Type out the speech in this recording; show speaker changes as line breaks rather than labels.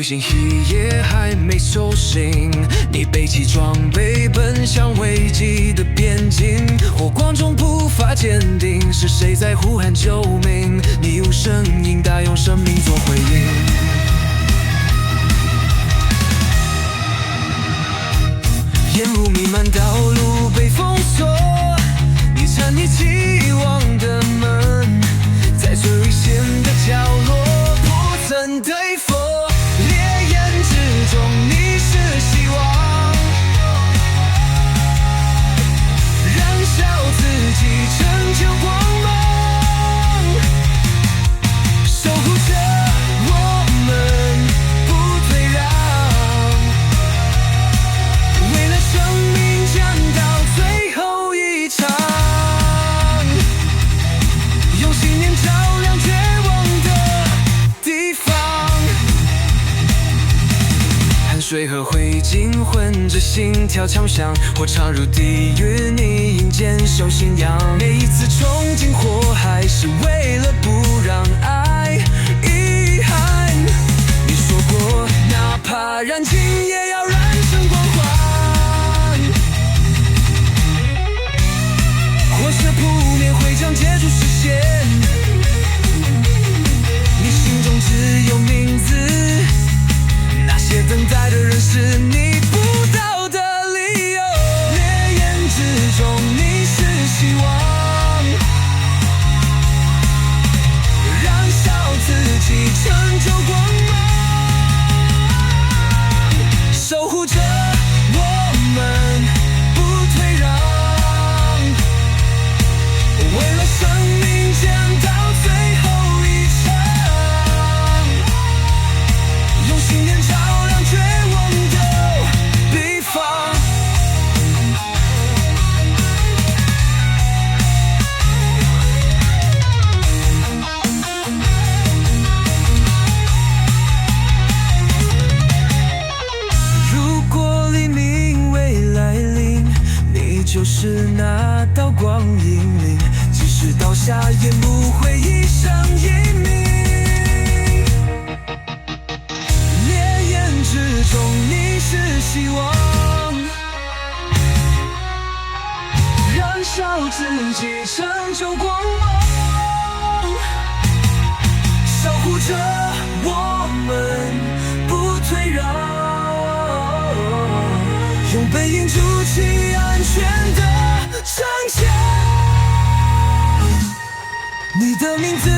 星一夜还没苏醒，你背起装备奔向危机的边境，火光中步伐坚定，是谁在呼喊救命？你无声音，但用生命做回应。烟雾弥漫，道路被封锁，你站立期望的门，在最危险的角落不曾对付。烈焰之中，你是希望，燃烧自己，成就光芒，守护着我们不退让，为了生命战到最后一场，用信念照亮绝望的地方。汗水和灰烬混着心跳枪响，火场如地狱，你应坚守信仰。每一次冲进火海，是为了不让爱遗憾。你说过，哪怕燃尽也要燃成光环，火色扑灭，会将结局实现。你心中只有名字，那些等待的人是你不到的理由。烈焰之中，你是希望，燃烧自己，成就光芒，守护着我们不退让，为了生命战到最后一场，用信念照亮绝望的地方。如果黎明未来临，你就是那道光引领，即使倒下也不会一生一命。烈焰之中，你是希望，燃烧自己，成就光芒，守护着我们不退让，用背影筑起安全的城墙。你的名字